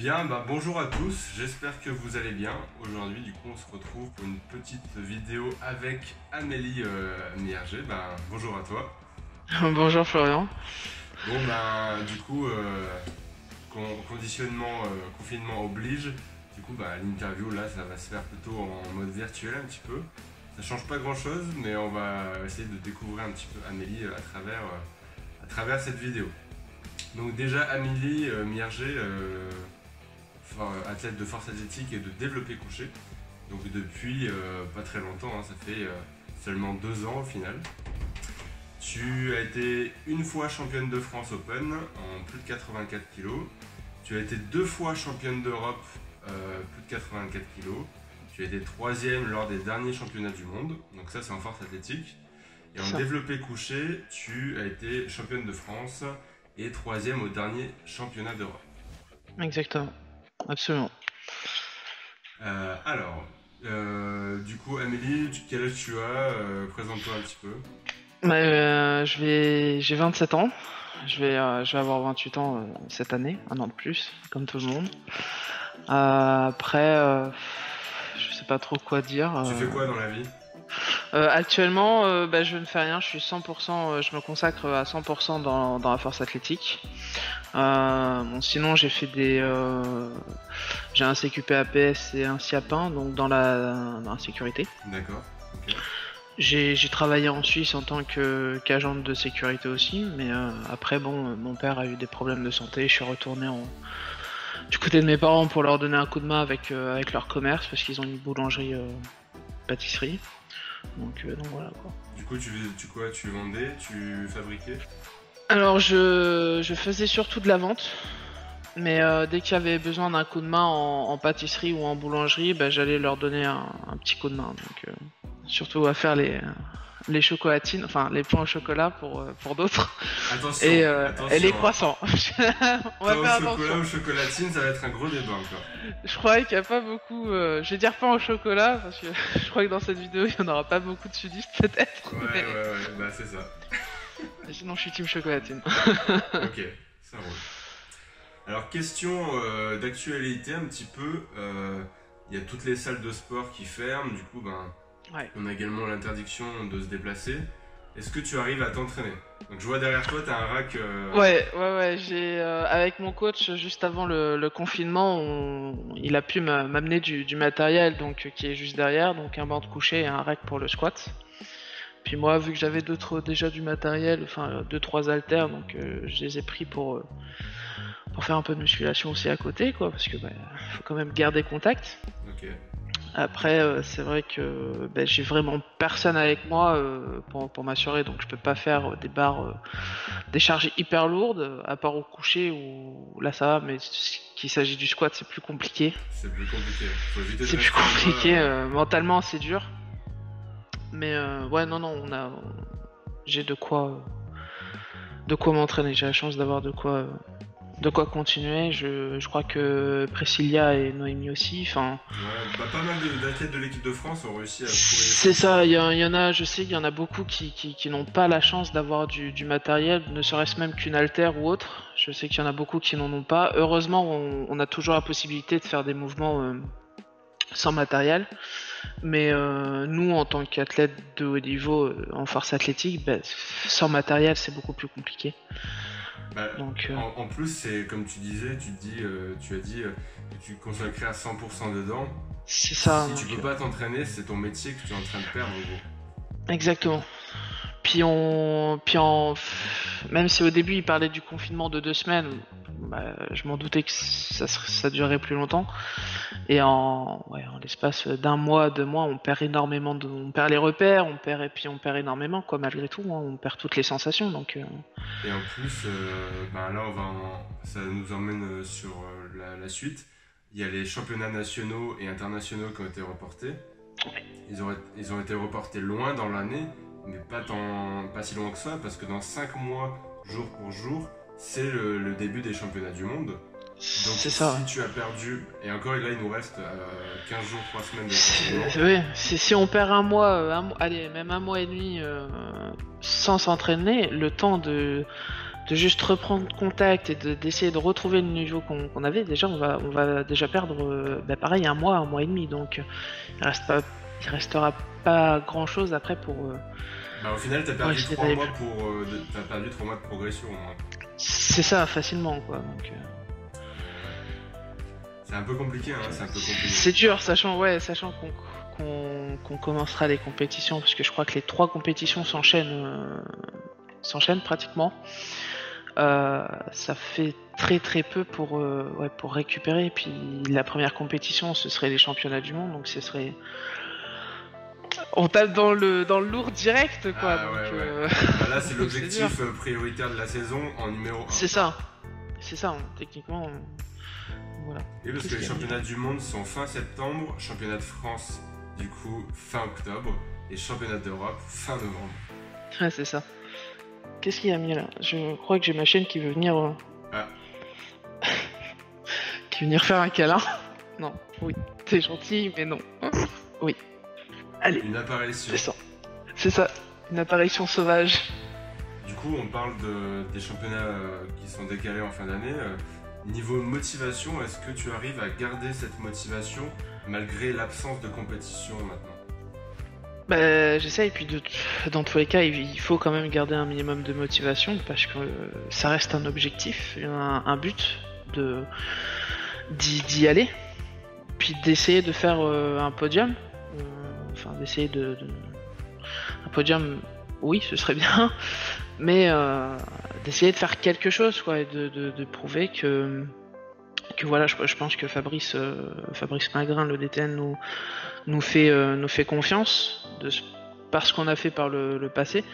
Bien, bonjour à tous, j'espère que vous allez bien. Aujourd'hui, du coup, on se retrouve pour une petite vidéo avec Amélie Mierger. Bonjour à toi. Bonjour Florian. Bon, du coup, conditionnement, confinement oblige. Du coup, l'interview, là, ça va se faire plutôt en mode virtuel un petit peu. Ça change pas grand-chose, mais on va essayer de découvrir un petit peu Amélie à travers cette vidéo. Donc déjà, Amélie Mierger, athlète de force athlétique et de développé couché. Donc depuis pas très longtemps, hein, ça fait seulement 2 ans au final. Tu as été une fois championne de France Open en plus de 84 kg. Tu as été 2 fois championne d'Europe plus de 84 kg. Tu as été 3e lors des derniers championnats du monde. Donc ça c'est en force athlétique. Et en développé couché, tu as été championne de France et 3e au dernier championnat d'Europe. Exactement, absolument. Du coup, Amélie, quel âge tu as présente-toi un petit peu. J'ai 27 ans. Je vais avoir 28 ans cette année, un an de plus, comme tout le monde. Après, je sais pas trop quoi dire. Tu fais quoi dans la vie? Actuellement, je ne fais rien. Je suis 100%. Je me consacre à 100% dans la force athlétique. Sinon, j'ai fait j'ai un CQP APS et un SIAPIN, donc dans la sécurité. D'accord. Okay. J'ai travaillé en Suisse en tant qu'agent de sécurité aussi, mais après, mon père a eu des problèmes de santé. Je suis retourné du côté de mes parents pour leur donner un coup de main avec leur commerce, parce qu'ils ont une boulangerie pâtisserie. Donc voilà quoi. Du coup, tu vendais, tu fabriquais? Alors je faisais surtout de la vente, mais dès qu'il y avait besoin d'un coup de main en pâtisserie ou en boulangerie, j'allais leur donner un petit coup de main. Donc surtout à faire les chocolatines, enfin les pains au chocolat pour d'autres. Attention, et les croissants. On va faire attention. Chocolat ou chocolatine, ça va être un gros débat encore. Je crois qu'il n'y a pas beaucoup. Je vais dire pain au chocolat parce que je crois que dans cette vidéo il n'y en aura pas beaucoup de sudistes peut-être. Ouais, c'est ça. Sinon je suis team chocolatine. Ok, ça roule. Alors question d'actualité un petit peu. Il y a toutes les salles de sport qui ferment, du coup on a également l'interdiction de se déplacer. Est-ce que tu arrives à t'entraîner? Donc je vois derrière toi, tu as un rack... Ouais, j'ai avec mon coach juste avant le confinement, il a pu m'amener du matériel donc qui est juste derrière, donc un banc de coucher et un rack pour le squat. Puis moi, vu que j'avais déjà du matériel, enfin 2-3 haltères, donc je les ai pris pour faire un peu de musculation aussi à côté, quoi, parce que faut quand même garder contact. Ok. Après, c'est vrai que j'ai vraiment personne avec moi pour m'assurer, donc je peux pas faire des barres, des charges hyper lourdes, à part au coucher où là ça va, mais qu'il s'agit du squat, c'est plus compliqué. C'est plus compliqué. Faut éviter de c'est plus compliqué, mentalement c'est dur. Mais j'ai de quoi m'entraîner. J'ai la chance d'avoir de quoi continuer. Je crois que Priscilla et Noémie aussi. Enfin. Ouais, pas mal d'athlètes de l'équipe de France ont réussi à trouver. C'est ça. Il y en a. Je sais qu'il y en a beaucoup qui n'ont pas la chance d'avoir du matériel, ne serait-ce même qu'une haltère ou autre. Je sais qu'il y en a beaucoup qui n'en ont pas. Heureusement, on a toujours la possibilité de faire des mouvements sans matériel. Mais nous, en tant qu'athlète de haut niveau en force athlétique, sans matériel, c'est beaucoup plus compliqué. Donc, en plus, c'est comme tu disais, tu as dit que tu te consacrais à 100% dedans. C'est ça. Si tu peux pas t'entraîner, c'est ton métier que tu es en train de perdre en gros. Exactement. Même si au début il parlait du confinement de 2 semaines, je m'en doutais que ça durerait plus longtemps. Et en l'espace d'un mois, 2 mois, on perd énormément on perd les repères, on perd énormément quoi, malgré tout, hein, on perd toutes les sensations donc. Et en plus, là ça nous emmène sur la suite. Il y a les championnats nationaux et internationaux qui ont été reportés. Ils ont été reportés loin dans l'année, mais pas si loin que ça, parce que dans 5 mois, jour pour jour, c'est le début des championnats du monde. Donc c'est ça. Si tu as perdu, et encore là il nous reste 15 jours, 3 semaines de championnat. Oui, si on perd un mois, allez, même un mois et demi sans s'entraîner, le temps de de juste reprendre contact et d'essayer de retrouver le niveau qu'on avait, déjà on va déjà perdre pareil un mois et demi, donc il restera pas grand chose après pour Au final, t'as perdu essayer 3 d'aller mois t'as perdu 3 mois de progression. Hein. c'est ça facilement quoi, donc C'est un peu compliqué, hein, c'est un peu compliqué. c'est dur, sachant qu'on commencera les compétitions, parce que je crois que les 3 compétitions s'enchaînent pratiquement. Ça fait très peu pour récupérer. Et puis la première compétition, ce serait les championnats du monde, donc ce serait on tape dans le lourd direct quoi. Là c'est l'objectif prioritaire de la saison en numéro 1. C'est ça, techniquement. Voilà. Et parce que les championnats du monde sont fin septembre, championnat de France du coup fin octobre et championnat d'Europe fin novembre. Ouais, c'est ça. Qu'est-ce qu'il y a mis là? Je crois que j'ai ma chaîne qui veut venir. Qui veut venir faire un câlin. Non, oui, t'es gentil, mais non. Oui. Allez. Une apparition. C'est ça. Une apparition sauvage. Du coup, on parle des championnats qui sont décalés en fin d'année. Niveau motivation, est-ce que tu arrives à garder cette motivation malgré l'absence de compétition maintenant? J'essaye, puis dans tous les cas, il faut quand même garder un minimum de motivation parce que ça reste un objectif, un but d'y aller, puis d'essayer de faire un podium. D'essayer un podium, oui, ce serait bien, mais d'essayer de faire quelque chose, quoi, et de prouver que voilà, je pense que Fabrice Magrin, le DTN, nous fait confiance parce qu'on a fait par le passé,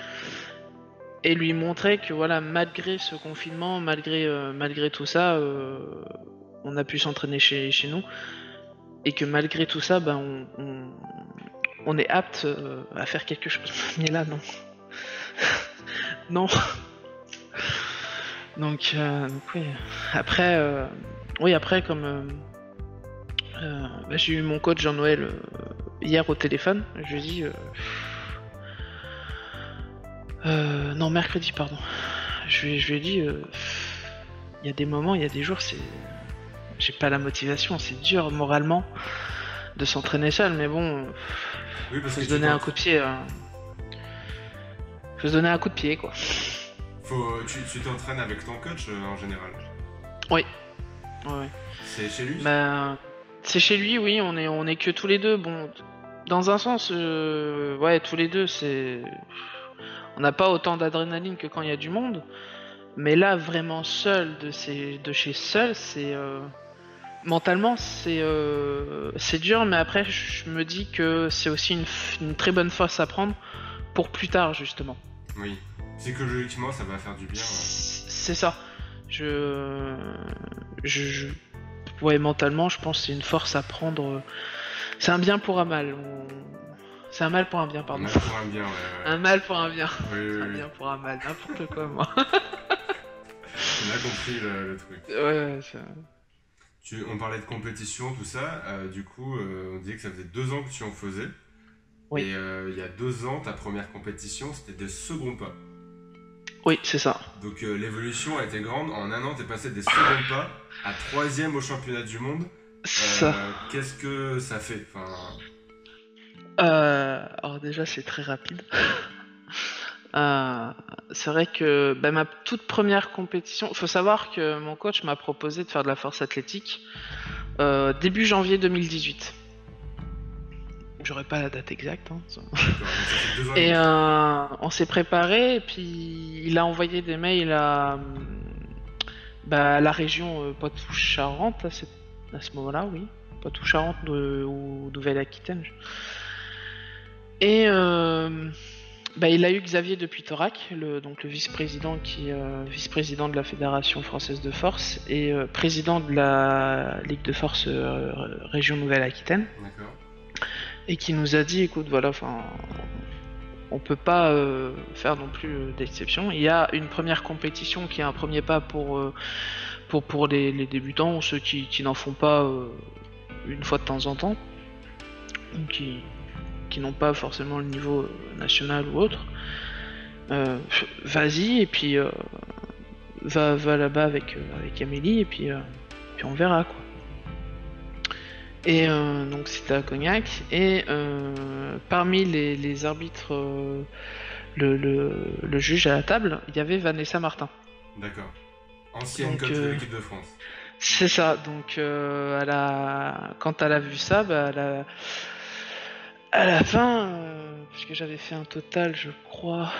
et lui montrer que voilà, malgré ce confinement, malgré tout ça, on a pu s'entraîner chez nous, et que malgré tout ça, on est apte à faire quelque chose. Mais là, non. Non. Donc oui. Après, comme j'ai eu mon coach Jean-Noël hier au téléphone, je lui ai dit non, mercredi, pardon. Je lui ai dit il y a des moments, il y a des jours, j'ai pas la motivation, c'est dur moralement de s'entraîner seul, mais bon, faut se donner un coup de pied. Faut se donner un coup de pied, quoi. Tu t'entraînes avec ton coach en général? Oui. Ouais. C'est chez lui? C'est chez lui, oui. On est que tous les deux. Bon, dans un sens, tous les deux, on n'a pas autant d'adrénaline que quand il y a du monde. Mais là, vraiment seul, de chez seul, c'est mentalement, c'est dur. Mais après, je me dis que c'est aussi une très bonne force à prendre pour plus tard, justement. Oui. Psychologiquement, ça va faire du bien. C'est ça. Ouais, mentalement, je pense que c'est une force à prendre. C'est un bien pour un mal. C'est un mal pour un bien, pardon. Un mal pour un bien, ouais. Un mal pour un bien. Oui. Un bien pour un mal, n'importe quoi, moi. On a compris le truc. Ouais, on parlait de compétition, tout ça. Du coup, on disait que ça faisait 2 ans que tu en faisais. Oui. Et il y a 2 ans, ta première compétition, c'était des seconds pas. Oui, c'est ça. Donc l'évolution a été grande. En 1 an, t'es passé des seconds pas à 3e au championnat du monde. Ça. Qu'est-ce que ça fait? Alors déjà, c'est très rapide. C'est vrai que ma toute première compétition, il faut savoir que mon coach m'a proposé de faire de la force athlétique début janvier 2018. J'aurais pas la date exacte. Hein. Et on s'est préparé, et puis il a envoyé des mails à la région Poitou-Charentes à ce moment-là, oui. Poitou-Charentes ou Nouvelle-Aquitaine. Et il a eu Xavier de Puytorac, donc le vice-président vice-président de la Fédération française de force et président de la Ligue de force région Nouvelle-Aquitaine. D'accord. Et qui nous a dit, écoute, voilà, on peut pas faire non plus d'exception. Il y a une première compétition qui est un premier pas pour les débutants, ou ceux qui n'en font pas une fois de temps en temps, qui n'ont pas forcément le niveau national ou autre. Vas-y, et puis va là-bas avec Amélie et puis on verra quoi. Et donc c'était à Cognac et parmi les arbitres, le juge à la table, il y avait Vanessa Martin. D'accord. Ancienne Donc, coach de l'équipe de France. C'est ça, donc quand elle a vu ça, bah, à la fin, puisque j'avais fait un total, je crois,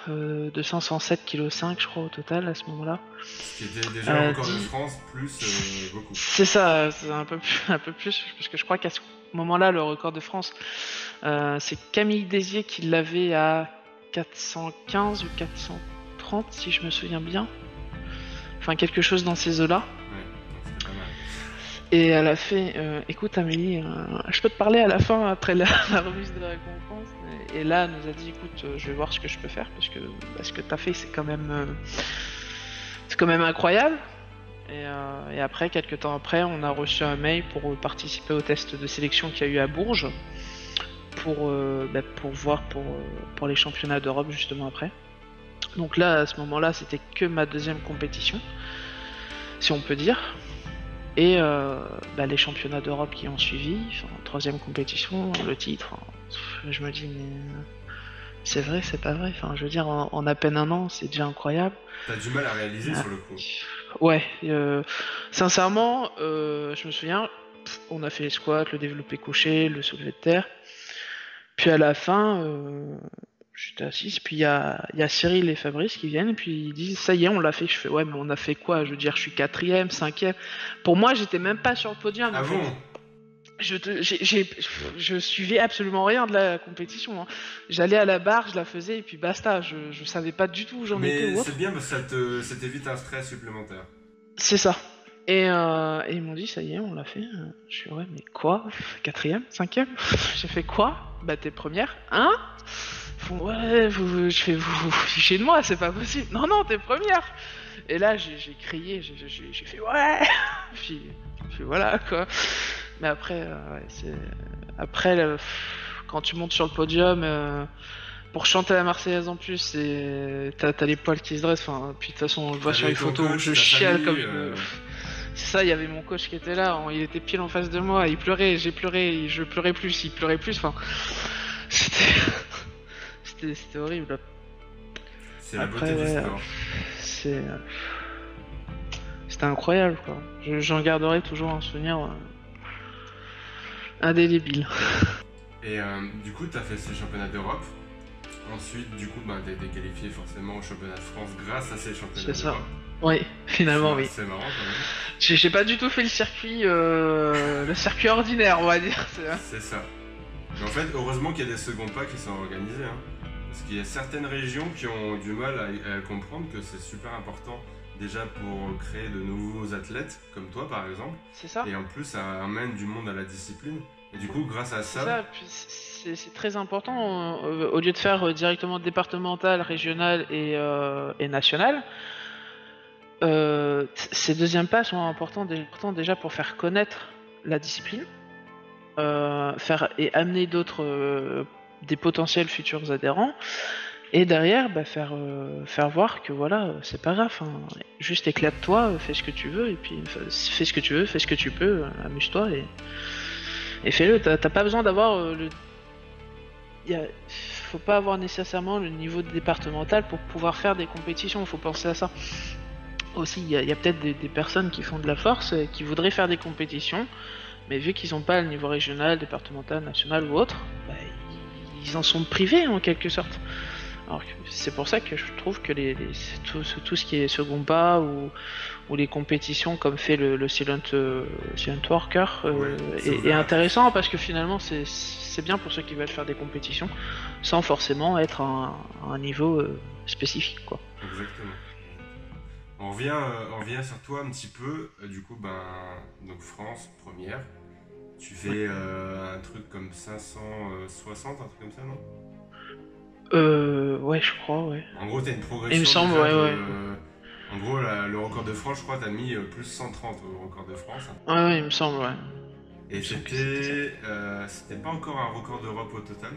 de 507,5 kg, je crois, au total, à ce moment-là. Ce qui était déjà le record de France, plus beaucoup. C'est ça, c'est un peu plus, parce que je crois qu'à ce moment-là, le record de France, c'est Camille Désier qui l'avait à 415 ou 430, si je me souviens bien. Enfin, quelque chose dans ces eaux-là. Et elle a fait, écoute Amélie, je peux te parler à la fin après la remise de la récompense. Et là, elle nous a dit, écoute, je vais voir ce que je peux faire parce que ce que t'as fait, c'est quand même incroyable. Et après, quelques temps après, on a reçu un mail pour participer au test de sélection qu'il y a eu à Bourges pour voir pour les championnats d'Europe justement après. Donc là, à ce moment-là, c'était que ma deuxième compétition, si on peut dire. Et les championnats d'Europe qui ont suivi, troisième compétition, le titre, je me dis mais c'est vrai, c'est pas vrai, je veux dire en à peine un an, c'est déjà incroyable. T'as du mal à réaliser sur le coup. Ouais, sincèrement, je me souviens, on a fait les squats, le développé couché, le soulevé de terre, puis à la fin, j'étais assise, puis il y a Cyril et Fabrice qui viennent, et puis ils disent ça y est, on l'a fait. Je fais ouais, mais on a fait quoi? Je veux dire, je suis 4ème, 5ème. Pour moi, j'étais même pas sur le podium. Ah bon? Je suivais absolument rien de la compétition. Hein. J'allais à la barre, je la faisais, et puis basta. Je savais pas du tout où j'en étais. Mais c'est bien parce que ça t'évite un stress supplémentaire. C'est ça. Et ils m'ont dit ça y est, on l'a fait. Je suis ouais, mais quoi? 4ème, 5ème? J'ai fait quoi? Bah t'es première, hein? Ouais, je fais vous fichez de moi, c'est pas possible. Non, t'es première. Et là, j'ai crié, j'ai fait ouais. puis voilà quoi. Mais après, quand tu montes sur le podium, pour chanter la Marseillaise en plus, t'as les poils qui se dressent. Puis de toute façon, on le voit sur les photos. Je chiale comme. C'est ça, il y avait mon coach qui était là. Il était pile en face de moi. Il pleurait, j'ai pleuré, je pleurais plus, il pleurait plus. C'était horrible. C'est la beauté du sport. C'était incroyable quoi. J'en garderai toujours un souvenir indélébile. Et du coup, t'as fait ces championnats d'Europe. Ensuite, du coup, t'as été qualifié forcément au championnat de France grâce à ces championnats d'Europe. C'est ça. Oui, finalement oui. C'est marrant quand même. J'ai pas du tout fait le circuit ordinaire, on va dire. C'est ça. Mais en fait, heureusement qu'il y a des seconds pas qui sont organisés. Hein. Parce qu'il y a certaines régions qui ont du mal à comprendre que c'est super important déjà pour créer de nouveaux athlètes, comme toi par exemple. C'est ça. Et en plus, ça amène du monde à la discipline. Et du coup, grâce à ça... C'est très important, au lieu de faire directement départemental, régional et national, ces deuxièmes pas sont importants déjà pour faire connaître la discipline, et amener d'autres... des potentiels futurs adhérents et derrière faire voir que voilà c'est pas grave juste éclate-toi, fais ce que tu veux et puis fais ce que tu veux, fais ce que tu peux, amuse-toi et fais-le. T'as pas besoin d'avoir faut pas avoir nécessairement le niveau départemental pour pouvoir faire des compétitions, faut penser à ça aussi. Il y a peut-être des personnes qui font de la force qui voudraient faire des compétitions, mais vu qu'ils n'ont pas le niveau régional, départemental, national ou autre, ils en sont privés en quelque sorte. Alors c'est pour ça que je trouve que tout ce qui est second pas ou les compétitions comme fait le Silent Worker est intéressant parce que finalement c'est bien pour ceux qui veulent faire des compétitions sans forcément être à un niveau spécifique quoi. Exactement. On revient sur toi un petit peu, du coup donc France première. Tu fais un truc comme 560, un truc comme ça, non? Ouais, je crois, ouais. En gros, t'as une progression. Il me semble, ouais. En gros, le record de France, je crois, t'as mis plus 130 au record de France. Ouais, il me semble, ouais. Et c'était pas encore un record d'Europe au total?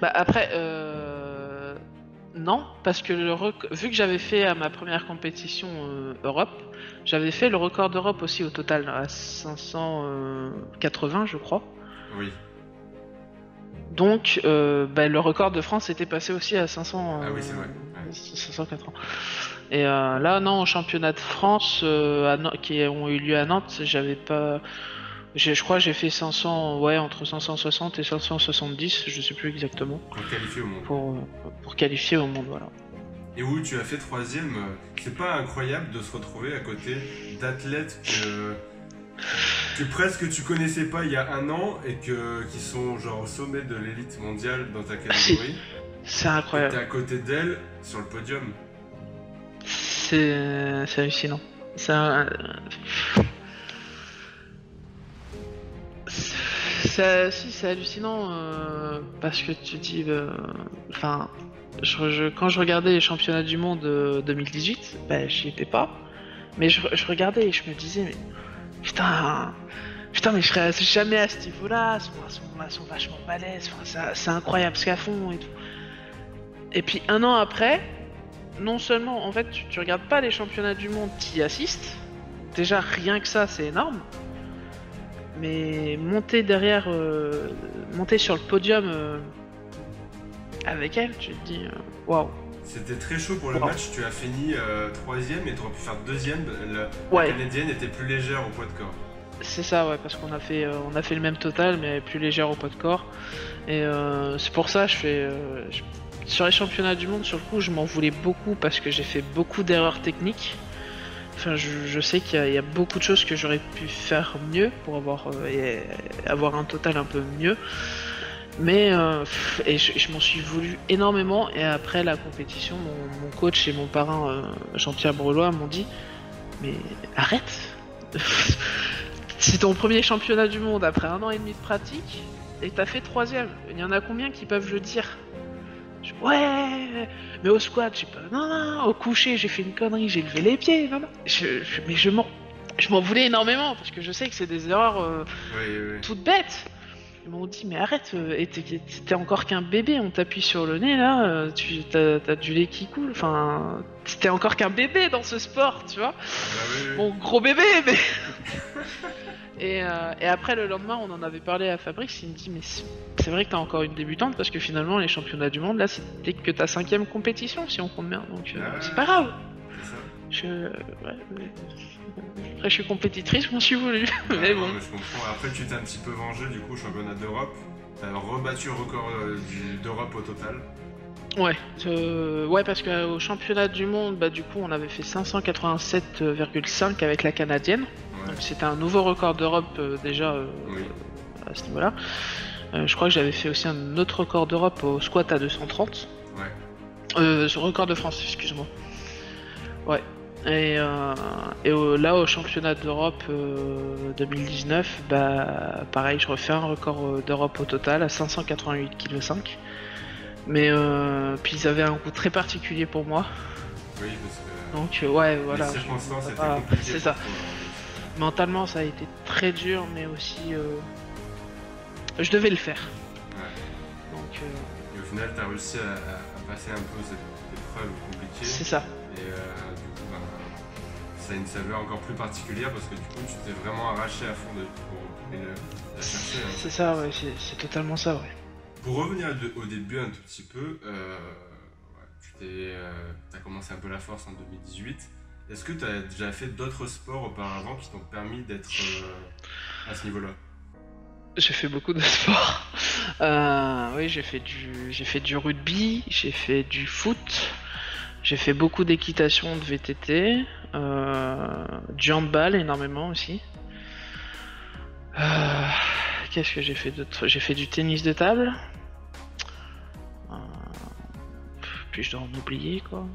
Après, Non, parce que vu que j'avais fait à ma première compétition Europe, j'avais fait le record d'Europe aussi au total à 580, je crois. Oui. Donc, le record de France était passé aussi à 500, Ah oui, c'est vrai. Ouais. 580. Et là, non, au championnat de France qui ont eu lieu à Nantes, j'avais pas. Je crois que j'ai fait 500, ouais, entre 560 et 570, je sais plus exactement, Pour qualifier au monde. pour qualifier au monde, voilà. Et où tu as fait troisième, c'est pas incroyable de se retrouver à côté d'athlètes que presque tu connaissais pas il y a un an et qui sont genre au sommet de l'élite mondiale dans ta catégorie. C'est Et incroyable. t'es à côté d'elle sur le podium. C'est hallucinant. Si, c'est hallucinant parce que tu dis. Enfin, quand je regardais les championnats du monde 2018, j'y étais pas. Mais je regardais et je me disais, mais putain, mais je serais jamais à ce niveau-là. Elles sont vachement balèzes. Enfin, c'est incroyable ce qu'elles font et tout. Et puis un an après, non seulement, en fait, tu regardes pas les championnats du monde, tu y assistes. Déjà, rien que ça, c'est énorme. Mais monter sur le podium avec elle, tu te dis, waouh. C'était très chaud pour le match, tu as fini troisième et tu aurais pu faire deuxième. La Ouais, canadienne était plus légère au poids de corps. c'est ça, ouais, parce qu'on a fait le même total, mais plus légère au poids de corps. Et c'est pour ça, sur les championnats du monde, sur le coup, je m'en voulais beaucoup parce que j'ai fait beaucoup d'erreurs techniques. Enfin, je sais qu'il y a beaucoup de choses que j'aurais pu faire mieux pour avoir un total un peu mieux. Mais je m'en suis voulu énormément. Et après la compétition, mon coach et mon parrain Jean-Pierre Brelois m'ont dit, mais arrête. C'est ton premier championnat du monde après 1 an et demi de pratique et t'as fait troisième. Il y en a combien qui peuvent le dire? Ouais, mais au squat, j'ai pas. Non, au coucher, j'ai fait une connerie, j'ai levé les pieds. Non. Mais je m'en voulais énormément parce que je sais que c'est des erreurs Oui. toutes bêtes. Ils m'ont dit, mais arrête, t'es encore qu'un bébé, on t'appuie sur le nez là, t'as du lait qui coule. Enfin, t'es encore qu'un bébé dans ce sport, tu vois. Oui. Bon, gros bébé, mais. Et après, le lendemain, on en avait parlé à Fabrice. Il me dit, mais c'est vrai que t'as encore une débutante parce que finalement, les championnats du monde, là, c'était que ta 5ème compétition, si on compte bien. Donc, c'est pas grave. C'est ça. Après, je suis compétitrice, je m'en suis voulu. Mais bon. Mais je comprends. Après, tu t'es un petit peu vengé du coup, championnat d'Europe. T'as rebattu le record d'Europe au total. Ouais, parce qu'au championnat du monde, du coup, on avait fait 587,5 avec la canadienne. Ouais. Donc c'était un nouveau record d'Europe déjà Oui. à ce niveau-là. Je crois que j'avais fait aussi un autre record d'Europe au squat à 230. Ouais. Record de France, excuse-moi. Ouais. Et là, au championnat d'Europe 2019, pareil, je refais un record d'Europe au total à 588,5 kg. Mais puis ils avaient un goût très particulier pour moi. Oui, parce que. Donc ouais, voilà. Les circonstances étaient compliquées. C'est ça. Mentalement, ça a été très dur, mais aussi je devais le faire. Ouais. Donc. Et au final, t'as réussi à passer un peu cette épreuve compliquée. C'est ça. Et du coup, ça a une saveur encore plus particulière parce que du coup, tu t'es vraiment arraché à fond pour aller la chercher. Hein. C'est ça, ouais, c'est totalement ça, ouais. Pour revenir au début un tout petit peu, t'as commencé un peu la force en 2018. Est-ce que tu as déjà fait d'autres sports auparavant qui t'ont permis d'être à ce niveau-là? J'ai fait beaucoup de sports. Oui, j'ai fait du rugby, j'ai fait du foot, j'ai fait beaucoup d'équitation, de VTT, du handball énormément aussi. Qu'est-ce que j'ai fait d'autre? J'ai fait du tennis de table. Puis je dois en oublier quoi.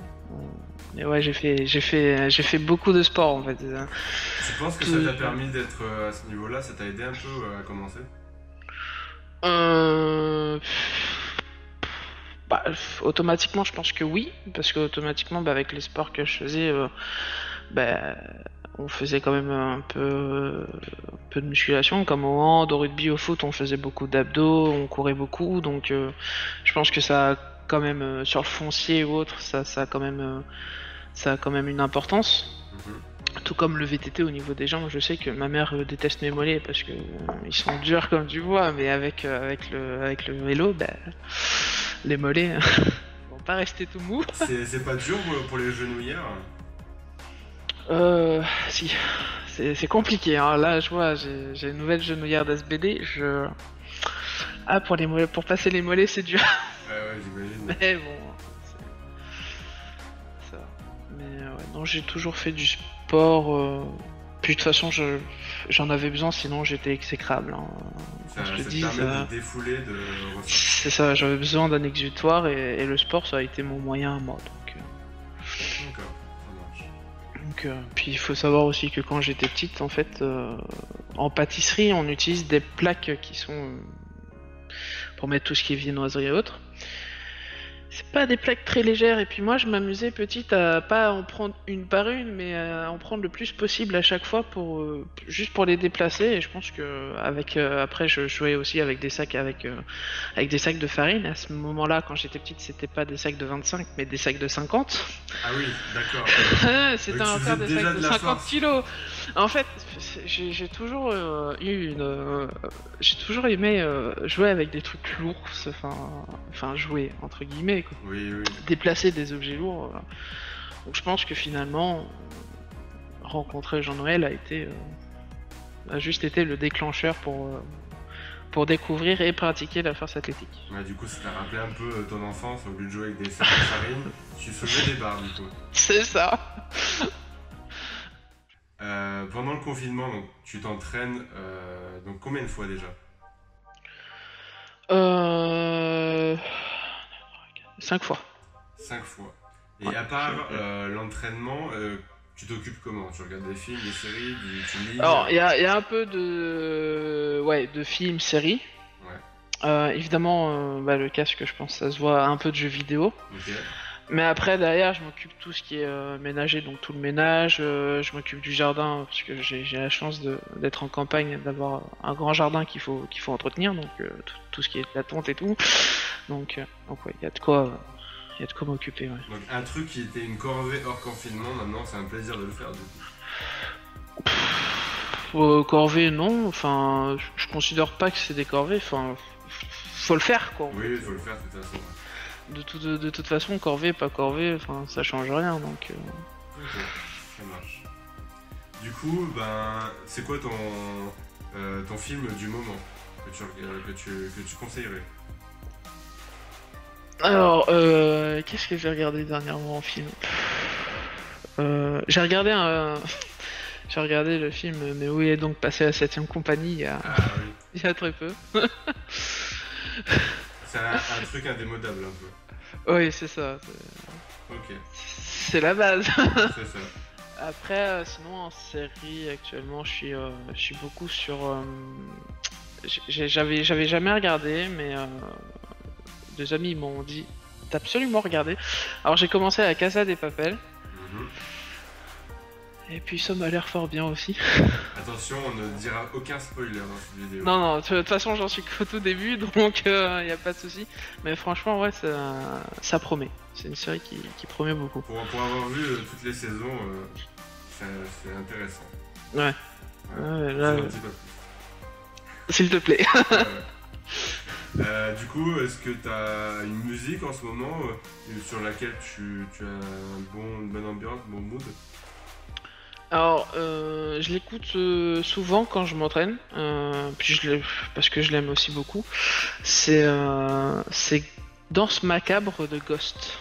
Mais ouais, j'ai fait beaucoup de sports en fait. Tu penses que ça t'a permis d'être à ce niveau-là? Ça t'a aidé un peu à commencer? Automatiquement, je pense que oui, parce que automatiquement, avec les sports que je faisais, on faisait quand même un peu de musculation, comme au hand, au rugby, au foot, on faisait beaucoup d'abdos, on courait beaucoup, donc je pense que ça a quand même sur le foncier ou autre, ça a quand même une importance. Tout comme le VTT au niveau des jambes, je sais que ma mère déteste mes mollets parce que ils sont durs comme tu vois, mais avec le vélo, les mollets vont pas rester tout mous. C'est pas dur pour les genouillères? Si, c'est compliqué. Hein. Là, je vois, j'ai une nouvelle genouillère d'SBD. Pour passer les mollets, c'est dur. Ouais, j'imagine. Mais bon, ça. Mais ouais, non, j'ai toujours fait du sport. Puis de toute façon, j'en avais besoin, sinon j'étais exécrable. Hein. Ça permet de défouler, de ressortir. C'est ça, j'avais besoin d'un exutoire et le sport, ça a été mon moyen à moi. D'accord, ça marche. Donc, puis il faut savoir aussi que quand j'étais petite, en fait, en pâtisserie, on utilise des plaques qui sont pour mettre tout ce qui est viennoiserie et autres. C'est pas des plaques très légères, et puis moi je m'amusais petite à pas en prendre une par une, mais à en prendre le plus possible à chaque fois juste pour les déplacer. Et je pense que après je jouais aussi avec des sacs avec des sacs de farine. À ce moment-là, quand j'étais petite, c'était pas des sacs de 25, mais des sacs de 50. Ah oui, d'accord. C'était encore des sacs de 50 kilos. En fait, j'ai toujours j'ai toujours aimé jouer avec des trucs lourds, enfin jouer entre guillemets quoi. Oui. Déplacer des objets lourds. Donc je pense que finalement rencontrer Jean-Noël a juste été le déclencheur pour découvrir et pratiquer la force athlétique. Ouais, du coup, ça t'a rappelé un peu ton enfance, au lieu de jouer avec des sacs de farine, tu soulevais des barres du coup. C'est ça. Pendant le confinement, donc, tu t'entraînes donc combien de fois déjà? 5 fois. 5 fois. Et Ouais, à part l'entraînement, tu t'occupes comment? Tu regardes des films, des séries, tu lis? Alors, il y a un peu de films, séries. Ouais. Évidemment, le casque, je pense, ça se voit, un peu de jeux vidéo. Ok. Mais après, derrière, je m'occupe de tout ce qui est ménager, donc tout le ménage. Je m'occupe du jardin, parce que j'ai la chance d'être en campagne, d'avoir un grand jardin qu'il faut entretenir, donc tout ce qui est la tonte et tout. Donc ouais, il y a de quoi m'occuper. Ouais. Donc un truc qui était une corvée hors confinement, maintenant c'est un plaisir de le faire du coup. Corvée, non. Enfin, je considère pas que c'est des corvées. Enfin, faut le faire, quoi. Oui, il faut le faire de toute façon. De toute façon, corvée, pas corvée, enfin, ça change rien, donc... Ok, ça marche. Du coup, c'est quoi ton film du moment que tu conseillerais? Alors, qu'est-ce que j'ai regardé dernièrement en film? J'ai regardé j'ai regardé le film Mais où est donc passé la 7ème compagnie il y a très peu. C'est un truc indémodable un peu. Oui, c'est ça. Ok. C'est la base. C'est ça. Après, sinon en série actuellement, je suis beaucoup sur. J'avais jamais regardé, mais des amis m'ont dit d'absolument regarder. Alors j'ai commencé à Casa des Papel. Et puis ça m'a l'air fort bien aussi. Attention, on ne dira aucun spoiler dans cette vidéo. Non, de toute façon j'en suis qu'au tout début, donc y a pas de souci. Mais franchement, ouais, ça promet. C'est une série qui promet beaucoup. Pour avoir vu toutes les saisons, c'est intéressant. Ouais. Là, un petit peu plus. s'il te plaît. Du coup, est-ce que tu as une musique en ce moment sur laquelle tu as une bonne ambiance, un bon mood? Alors, je l'écoute souvent quand je m'entraîne, puis parce que je l'aime aussi beaucoup. C'est Danse macabre de Ghost.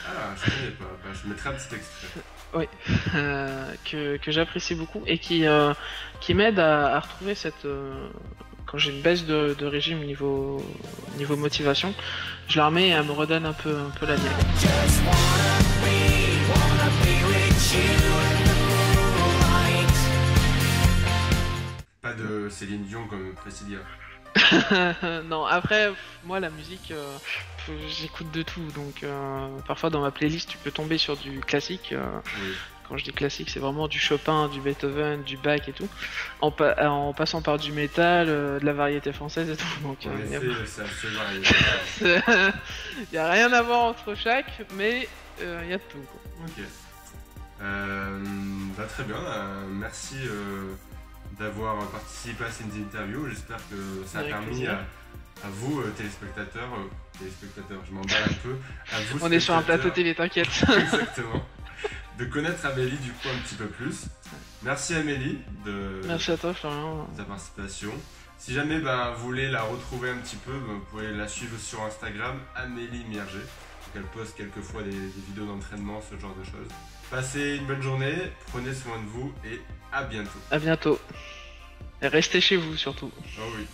Ah, je connais pas. Je mettrai un petit extrait. Oui, que j'apprécie beaucoup et qui m'aide à retrouver cette. Quand j'ai une baisse de régime niveau motivation, je la remets et elle me redonne un peu la niaque. Pas de Céline Dion comme Priscilla. Non, après, moi la musique, j'écoute de tout, donc parfois dans ma playlist tu peux tomber sur du classique, Oui. Quand je dis classique, c'est vraiment du Chopin, du Beethoven, du Bach et tout, en passant par du métal, de la variété française et tout. Donc, En il effet, c'est assez varié. y a rien à voir entre chaque, mais il y a de tout, quoi. Ok. Très bien, merci d'avoir participé à cette interview. J'espère que ça a Avec permis plaisir. à vous, téléspectateurs, je m'emballe un peu, à vous, On est sur un plateau spectateurs, télé, t'inquiète. exactement, de connaître Amélie du coup un petit peu plus. Merci Amélie de Merci à toi, Florian. ta participation. Si jamais vous voulez la retrouver un petit peu, vous pouvez la suivre sur Instagram, Amélie Mierger. Donc elle poste quelquefois des vidéos d'entraînement, ce genre de choses. Passez une bonne journée, prenez soin de vous et à bientôt. À bientôt. Et restez chez vous surtout. Oh oui.